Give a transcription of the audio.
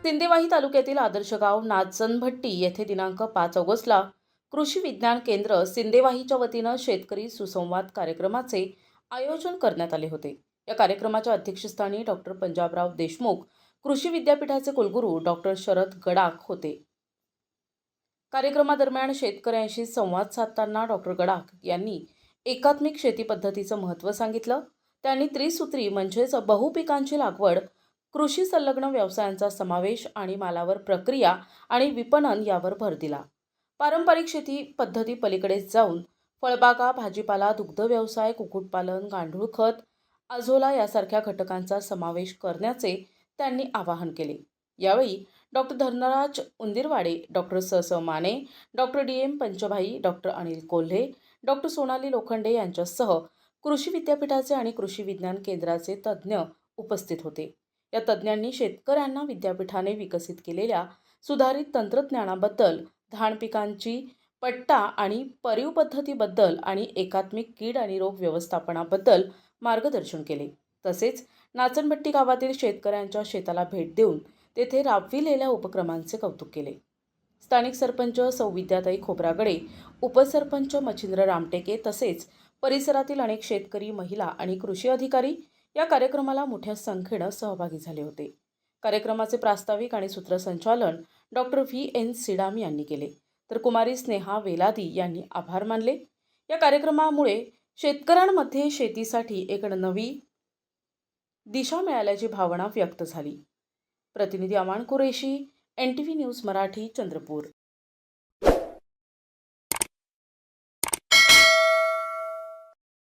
सिंदेवाही तालुक्यातील आदर्श गाव नाचनभट्टी येथे दिनांक 5 ऑगस्टला कृषी विज्ञान केंद्र सिंदेवाहीच्या वतीनं शेतकरी सुसंवाद कार्यक्रमाचे आयोजन करण्यात आले होते। या कार्यक्रमाच्या अध्यक्षस्थानी डॉक्टर पंजाबराव देशमुख, कृषी विद्यापीठाचे कुलगुरू डॉक्टर शरद गडाख होते। कार्यक्रमादरम्यान शेतकऱ्यांशी संवाद साधताना डॉक्टर गडाख यांनी एकात्मिक शेती पद्धतीचं महत्त्व सांगितलं। त्यांनी त्रिसूत्री म्हणजेच बहुपिकांची लागवड, कृषी संलग्न व्यवसायांचा समावेश आणि मालावर प्रक्रिया आणि विपणन यावर भर दिला। पारंपरिक शेती पद्धती पलीकडे जाऊन फळबागा, भाजीपाला, दुग्ध व्यवसाय, कुक्कुटपालन, गांडूळ खत, आझोला यासारख्या घटकांचा समावेश करण्याचे त्यांनी आवाहन केले। यावेळी डॉक्टर धनराज उंदीरवाडे, डॉक्टर स Mane, doctor DM Panchbhai, doctor Anil Kolhe, doctor Sonali Lokhande यांच्यासह कृषी विद्यापीठाचे आणि कृषी विज्ञान केंद्राचे तज्ज्ञ उपस्थित होते। या तज्ज्ञांनी शेतकऱ्यांना विद्यापीठाने विकसित केलेल्या सुधारित तंत्रज्ञानाबद्दल, धान पिकांची पट्टा आणि परीव पद्धतीबद्दल आणि एकात्मिक कीड आणि रोग व्यवस्थापनाबद्दल मार्गदर्शन केले। तसेच नाचनभट्टी गावातील शेतकऱ्यांच्या शेताला भेट देऊन तेथे राबविलेल्या उपक्रमांचे कौतुक केले। स्थानिक सरपंच सौ विद्याताई खोब्रागडे, उपसरपंच मच्छिंद्र रामटेके तसेच परिसरातील अनेक शेतकरी, महिला आणि कृषी अधिकारी या कार्यक्रमाला मोठ्या संख्येने सहभागी झाले होते। कार्यक्रमाचे प्रास्ताविक आणि सूत्रसंचालन डॉक्टर VN सिडाम यांनी केले, तर कुमारी स्नेहा वेलादी यांनी आभार मानले। या कार्यक्रमामुळे शेतकऱ्यांमध्ये शेतीसाठी एक नवी दिशा मिळाल्याची भावना व्यक्त झाली। प्रतिनिधी अमान कुरेशी, NTV न्यूज मराठी, चंद्रपूर।